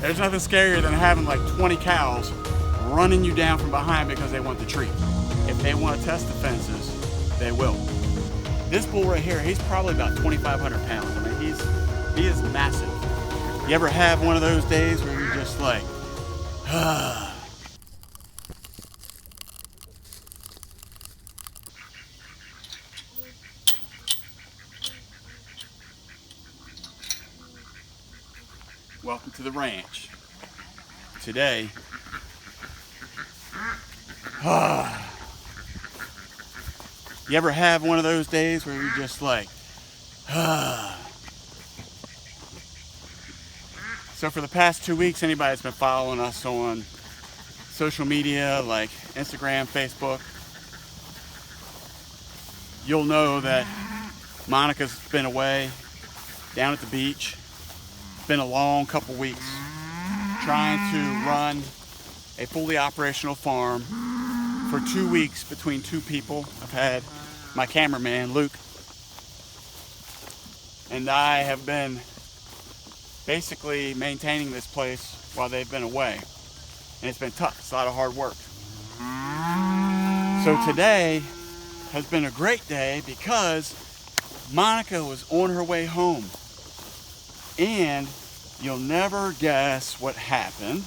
There's nothing scarier than having like 20 cows running you down from behind because they want the treat. If they want to test the fences, they will. This bull right here, he's probably about 2,500 pounds. I mean, he is massive. You ever have one of those days where you're just like, Welcome to the ranch. Today, you ever have one of those days where you're just like, So for the past 2 weeks, anybody that's been following us on social media like Instagram, Facebook, you'll know that Monica's been away down at the beach. It's been a long couple weeks trying to run a fully operational farm for 2 weeks between two people. I've had my cameraman, Luke, and I have been basically maintaining this place while they've been away. And it's been tough. It's a lot of hard work. So today has been a great day because Monica was on her way home. And you'll never guess what happened.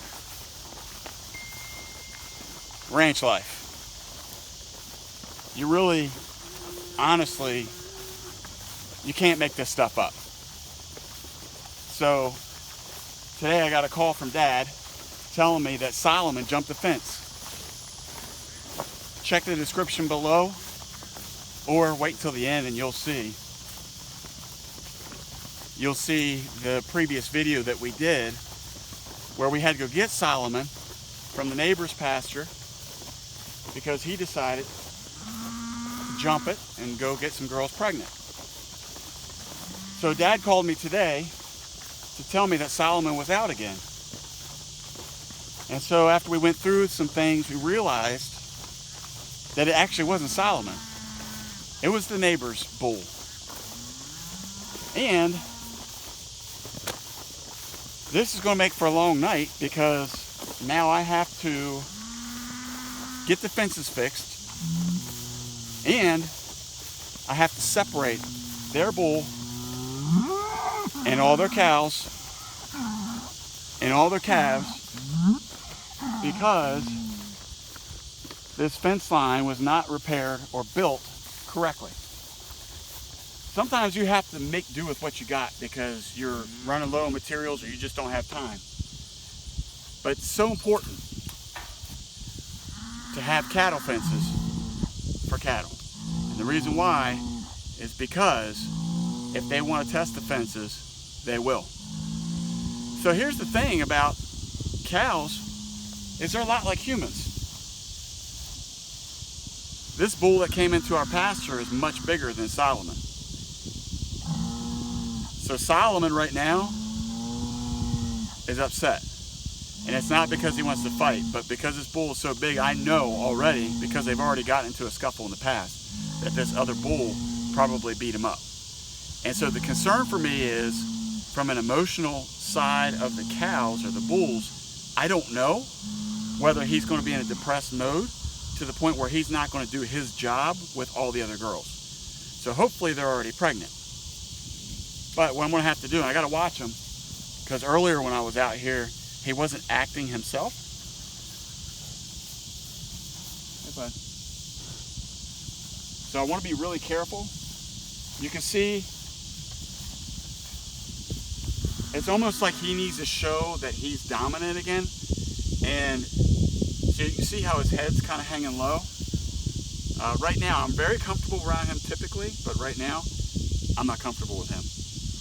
Ranch life. You really, honestly, you can't make this stuff up. So today I got a call from Dad telling me that Solomon jumped the fence. Check the description below or wait till the end and you'll see. You'll see the previous video that we did where we had to go get Solomon from the neighbor's pasture because he decided to jump it and go get some girls pregnant. So Dad called me today to tell me that Solomon was out again. And so after we went through some things, we realized that it actually wasn't Solomon. It was the neighbor's bull. And this is going to make for a long night because now I have to get the fences fixed and I have to separate their bull and all their cows and all their calves because this fence line was not repaired or built correctly. Sometimes you have to make do with what you got because you're running low on materials or you just don't have time. But it's so important to have cattle fences for cattle. And the reason why is because if they want to test the fences, they will. So here's the thing about cows is they're a lot like humans. This bull that came into our pasture is much bigger than Solomon. So Solomon right now is upset. And it's not because he wants to fight, but because this bull is so big, I know already, because they've already gotten into a scuffle in the past, that this other bull probably beat him up. And so the concern for me is, from an emotional side of the cows or the bulls, I don't know whether he's going to be in a depressed mode to the point where he's not going to do his job with all the other girls. So hopefully they're already pregnant. But what I'm going to have to do, and I got to watch him, because earlier when I was out here, he wasn't acting himself. Hey, bud. So I want to be really careful. You can see it's almost like he needs to show that he's dominant again. And so you can see how his head's kind of hanging low. Right now, I'm very comfortable around him typically, but right now, I'm not comfortable with him.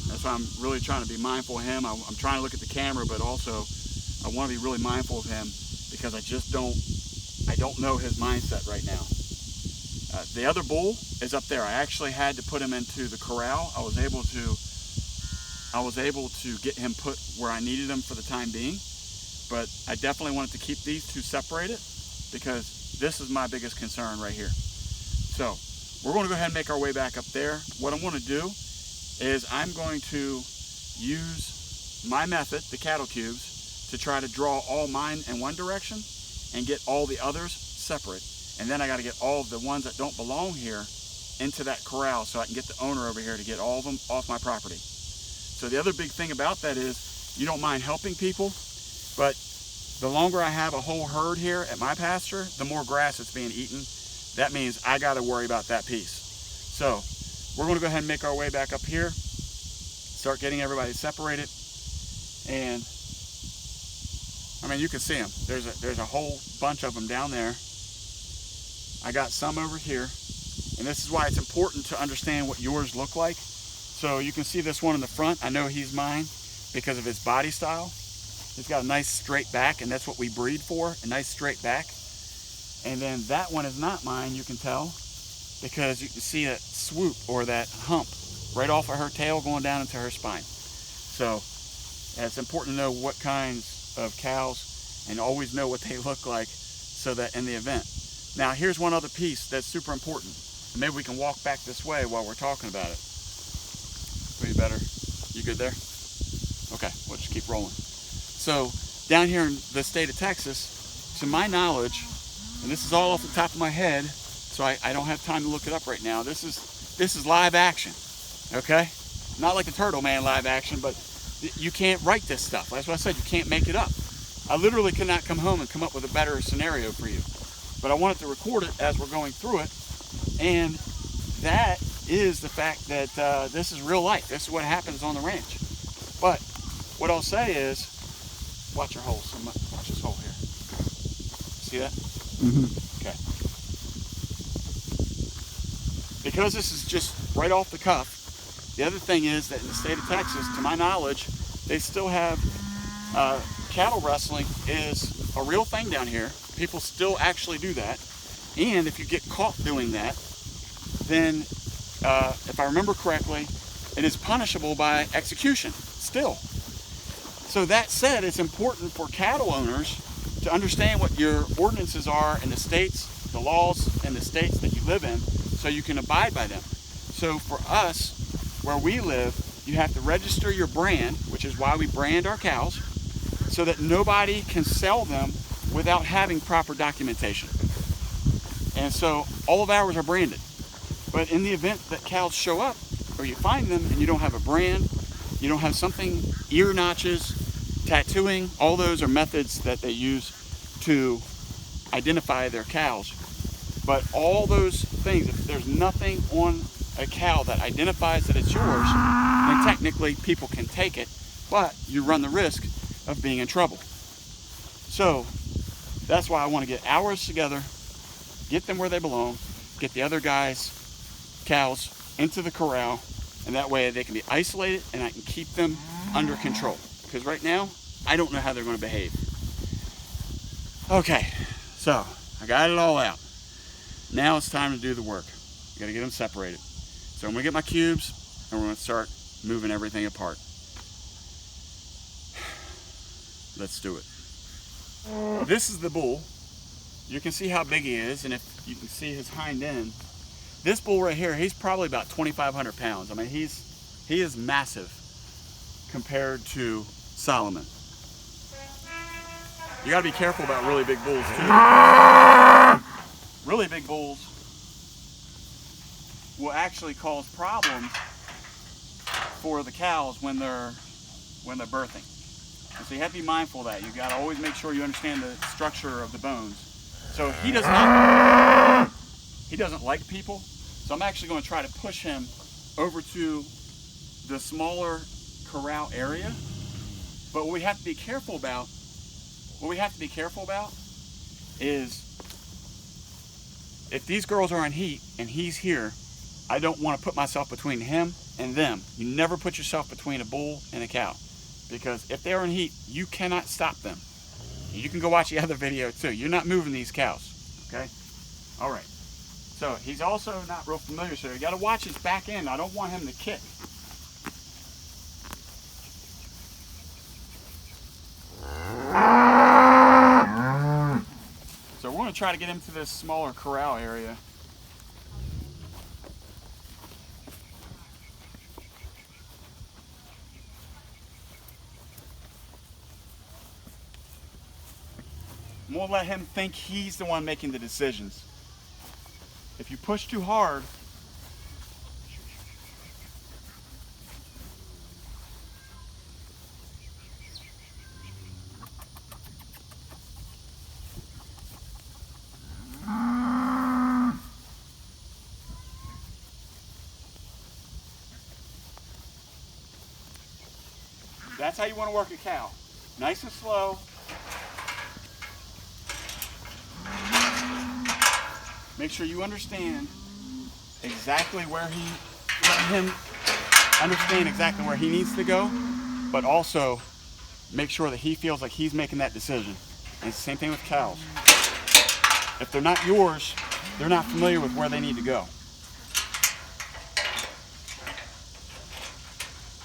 That's why I'm really trying to be mindful of him. I'm trying to look at the camera, but also I want to be really mindful of him because I don't know his mindset right now. The other bull is up there. I actually had to put him into the corral. I was able to get him put where I needed him for the time being, but I definitely wanted to keep these two separated because this is my biggest concern right here. So we're going to go ahead and make our way back up there. What I'm going to do is I'm going to use my method, the cattle cubes, to try to draw all mine in one direction and get all the others separate. And then I got to get all of the ones that don't belong here into that corral so I can get the owner over here to get all of them off my property. So the other big thing about that is you don't mind helping people, but the longer I have a whole herd here at my pasture, the more grass that's being eaten. That means I got to worry about that piece. So we're going to go ahead and make our way back up here, start getting everybody separated. And I mean, you can see them. There's a whole bunch of them down there. I got some over here, and this is why it's important to understand what yours look like. So you can see this one in the front. I know he's mine because of his body style. He's got a nice straight back, and that's what we breed for, a nice straight back. And then that one is not mine, you can tell, because you can see that swoop or that hump right off of her tail going down into her spine. So it's important to know what kinds of cows and always know what they look like so that in the event. Now here's one other piece that's super important. Maybe we can walk back this way while we're talking about it. Way better. You good there? Okay, we'll just keep rolling. So down here in the state of Texas, to my knowledge, and this is all off the top of my head, so I don't have time to look it up right now. This is live action, okay? Not like the Turtle Man live action, but you can't write this stuff. That's what I said, you can't make it up. I literally could not come home and come up with a better scenario for you. But I wanted to record it as we're going through it, and that is the fact that this is real life. This is what happens on the ranch. But what I'll say is, watch your hole. Watch this hole here. See that? Mm-hmm. Okay. Because this is just right off the cuff, the other thing is that in the state of Texas, to my knowledge, they still have cattle rustling is a real thing down here. People still actually do that. And if you get caught doing that, then if I remember correctly, it is punishable by execution still. So that said, it's important for cattle owners to understand what your ordinances are in the states, the laws in the states that you live in, so you can abide by them. So for us, where we live, you have to register your brand, which is why we brand our cows, so that nobody can sell them without having proper documentation. And so all of ours are branded. But in the event that cows show up, or you find them and you don't have a brand, you don't have something, ear notches, tattooing, all those are methods that they use to identify their cows. But all those things, if there's nothing on a cow that identifies that it's yours, then technically people can take it, but you run the risk of being in trouble. So that's why I want to get ours together, get them where they belong, get the other guys' cows into the corral, and that way they can be isolated and I can keep them under control. Because right now, I don't know how they're going to behave. Okay, so I got it all out. Now it's time to do the work. I got to get them separated. So I'm going to get my cubes and we're going to start moving everything apart. Let's do it. This is the bull. You can see how big he is, and if you can see his hind end, this bull right here, he's probably about 2,500 pounds. I mean, he is massive compared to Solomon. You got to be careful about really big bulls too. Really big bulls will actually cause problems for the cows when they're birthing. And so you have to be mindful of that. You got to always make sure you understand the structure of the bones. So he doesn't like people. So I'm actually going to try to push him over to the smaller corral area. But what we have to be careful about, is if these girls are in heat and he's here, I don't want to put myself between him and them. You never put yourself between a bull and a cow, because if they're in heat, you cannot stop them. You can go watch the other video too. You're not moving these cows, okay? All right. So he's also not real familiar, so you got to watch his back end. I don't want him to kick. So we're going to try to get him to this smaller corral area. I'm gonna let him think he's the one making the decisions. If you push too hard, that's how you want to work a cow. Nice and slow. Make sure you understand exactly where let him understand exactly where he needs to go, but also make sure that he feels like he's making that decision. And it's the same thing with cows. If they're not yours, they're not familiar with where they need to go.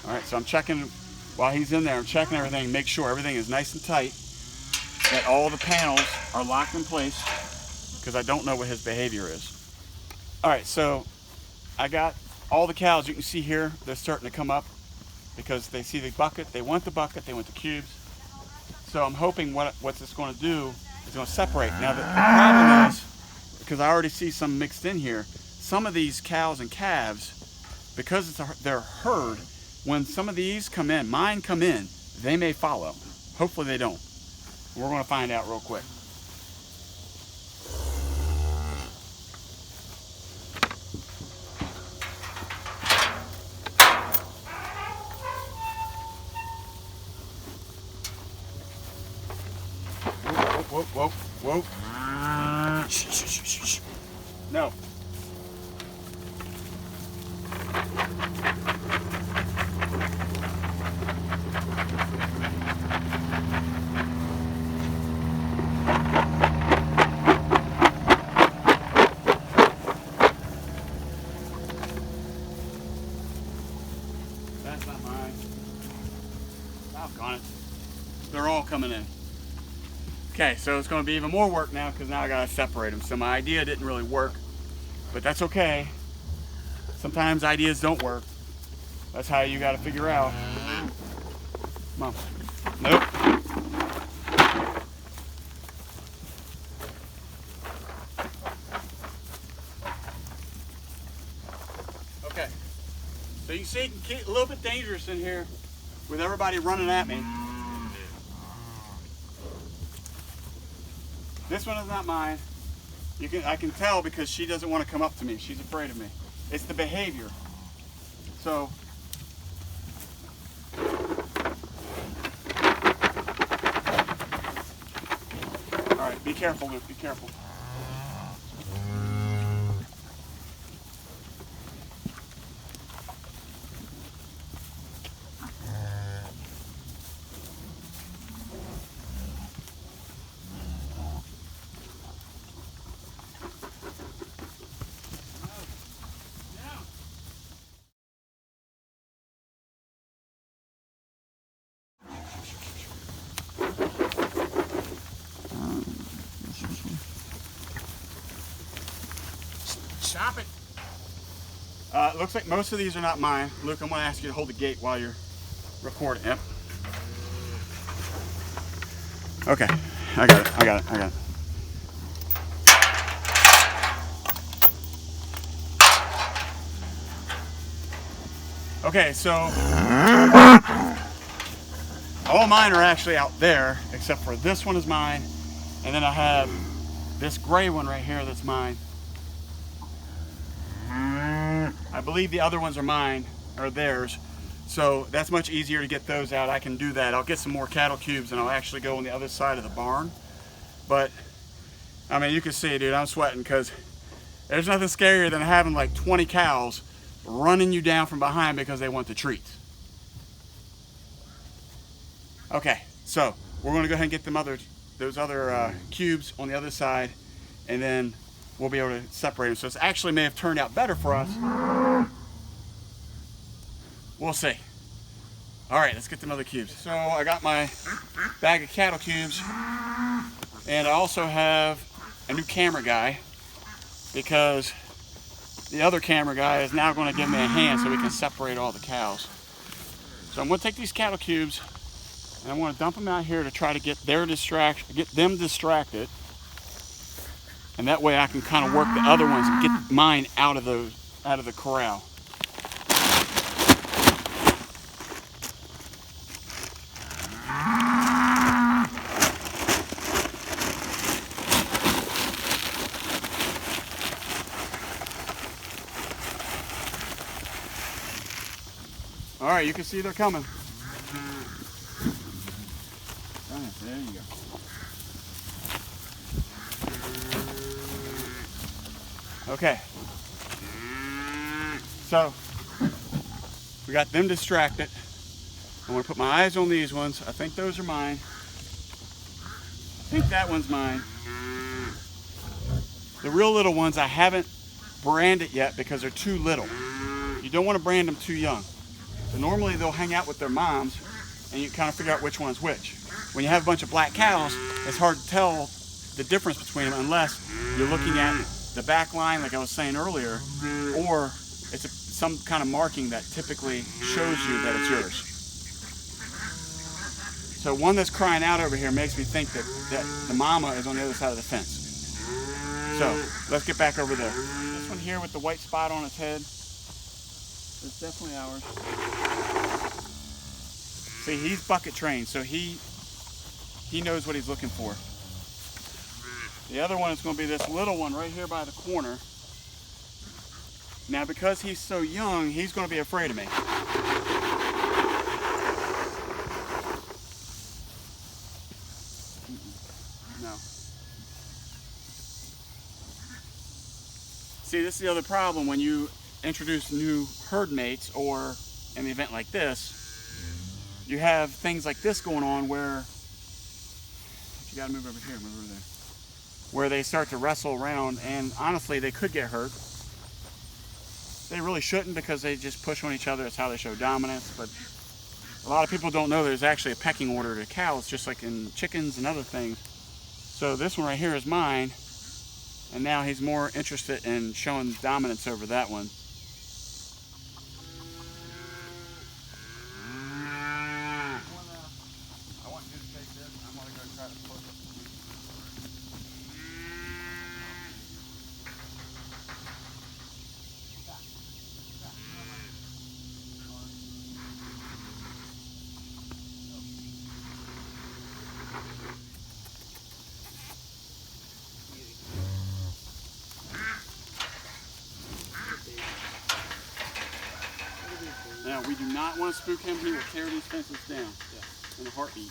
All right, so I'm checking, while he's in there, I'm checking everything, make sure everything is nice and tight, that all the panels are locked in place, because I don't know what his behavior is. All right, so I got all the cows. You can see here, they're starting to come up because they see the bucket, they want the cubes. So I'm hoping what it's going to do is going to separate. Now the problem is, because I already see some mixed in here, some of these cows and calves, because they're herd, when some of these come in, mine come in, they may follow. Hopefully they don't. We're going to find out real quick. Whoa, whoa, whoa. Shh, shh, shh, shh, shh. No. That's not mine. Doggone it. They're all coming in. Okay, so it's going to be even more work now because now I got to separate them. So my idea didn't really work, but that's okay. Sometimes ideas don't work. That's how you got to figure out. Come on. Nope. Okay. So you see it can get a little bit dangerous in here with everybody running at me. This one is not mine. I can tell because she doesn't want to come up to me. She's afraid of me. It's the behavior. So, all right, be careful, Luke, be careful. Stop it. It looks like most of these are not mine. Luke, I'm going to ask you to hold the gate while you're recording. Yep. Okay, I got it, I got it, I got it. Okay, so all mine are actually out there, except for this one is mine, and then I have this gray one right here that's mine. I believe the other ones are mine, or theirs, so that's much easier to get those out. I can do that. I'll get some more cattle cubes and I'll actually go on the other side of the barn. But, I mean, you can see, dude, I'm sweating because there's nothing scarier than having like 20 cows running you down from behind because they want the treats. Okay, so we're going to go ahead and get those other cubes on the other side, and then we'll be able to separate them. So it actually may have turned out better for us. We'll see. All right, let's get them other cubes. So I got my bag of cattle cubes, and I also have a new camera guy because the other camera guy is now going to give me a hand so we can separate all the cows. So I'm going to take these cattle cubes And I want to dump them out here to try to get them distracted. And that way I can kind of work the other ones and get mine out of the corral. All right, you can see they're coming. There you go. Okay. So, we got them distracted. I'm going to put my eyes on these ones. I think those are mine. I think that one's mine. The real little ones I haven't branded yet because they're too little. You don't want to brand them too young. So normally they'll hang out with their moms and you kind of figure out which one's which. When you have a bunch of black cows, it's hard to tell the difference between them unless you're looking at the back line, like I was saying earlier, or it's some kind of marking that typically shows you that it's yours. So one that's crying out over here makes me think that the mama is on the other side of the fence. So let's get back over there. This one here with the white spot on its head is definitely ours. See, he's bucket trained, so he knows what he's looking for. The other one is going to be this little one right here by the corner. Now, because he's so young, he's going to be afraid of me. No. See, this is the other problem when you introduce new herd mates, or in an event like this, you have things like this going on where you got to move over here, move over there, where they start to wrestle around, and honestly, they could get hurt. They really shouldn't because they just push on each other. It's how they show dominance. But a lot of people don't know there's actually a pecking order to cows, just like in chickens and other things. So this one right here is mine, and now he's more interested in showing dominance over that one. I want you to take this. I'm going to go try to push it. Now, we do not want to spook him. He will tear these fences down in a heartbeat.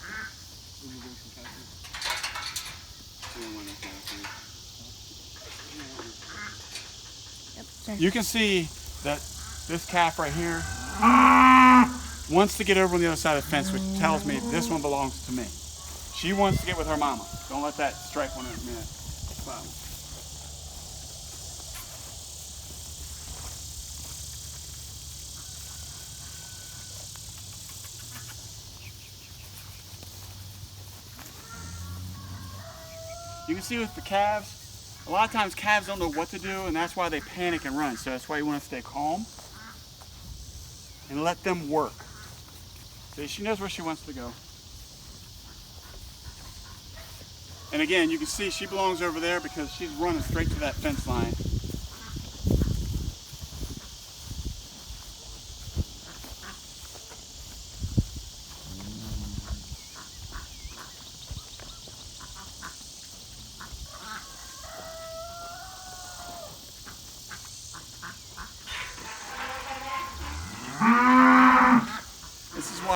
You can see that this calf right here wants to get over on the other side of the fence, which tells me this one belongs to me. She wants to get with her mama. Don't let that strike one in a minute. You can see with the calves, a lot of times calves don't know what to do, and that's why they panic and run. So that's why you want to stay calm and let them work. See, she knows where she wants to go. And again, you can see she belongs over there because she's running straight to that fence line.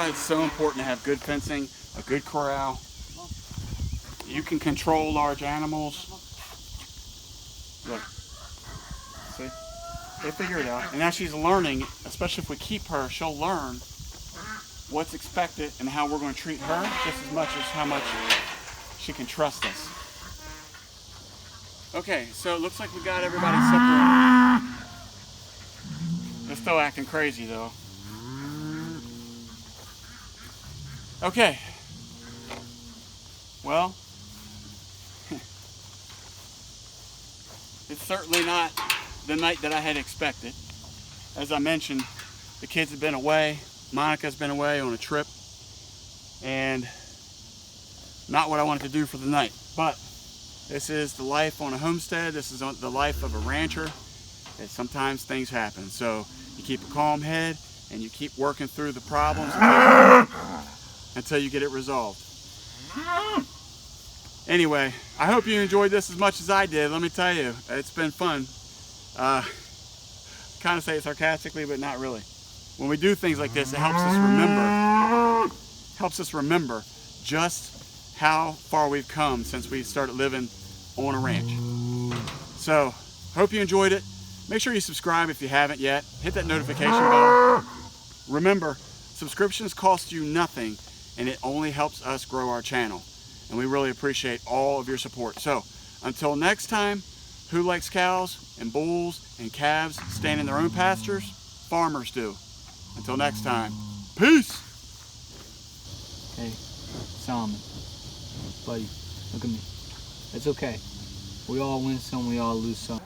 It's so important to have good fencing, a good corral. You can control large animals. Look, see, they figure it out. And now she's learning, especially if we keep her, she'll learn what's expected and how we're going to treat her just as much as how much she can trust us. Okay, so it looks like we got everybody separated. They're still acting crazy though. Okay, well, it's certainly not the night that I had expected. As I mentioned, the kids have been away, Monica's been away on a trip, and not what I wanted to do for the night. But this is the life on a homestead. This is the life of a rancher. And sometimes things happen. So you keep a calm head and you keep working through the problems until you get it resolved. Anyway, I hope you enjoyed this as much as I did. Let me tell you, it's been fun. Kind of say it sarcastically, but not really. When we do things like this, it helps us remember just how far we've come since we started living on a ranch. So, hope you enjoyed it. Make sure you subscribe if you haven't yet. Hit that notification bell. Remember, subscriptions cost you nothing, and it only helps us grow our channel. And we really appreciate all of your support. So, until next time, who likes cows and bulls and calves staying in their own pastures? Farmers do. Until next time, peace! Hey, Solomon, buddy, look at me. It's okay. We all win some, we all lose some.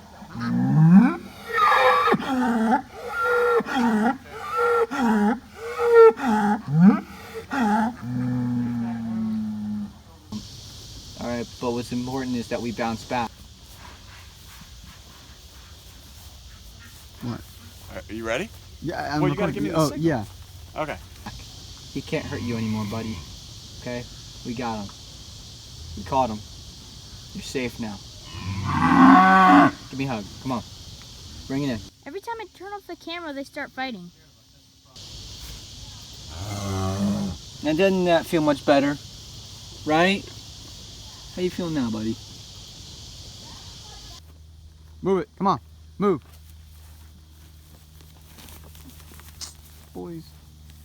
Alright, but what's important is that we bounce back. What? Are you ready? Yeah, I'm well, you gotta give me the signal. Yeah. Okay. He can't hurt you anymore, buddy. Okay? We got him. We caught him. You're safe now. Give me a hug. Come on. Bring it in. Every time I turn off the camera, they start fighting. Now doesn't that feel much better? Right? How you feeling now, buddy? Move it. Come on. Move. Boys.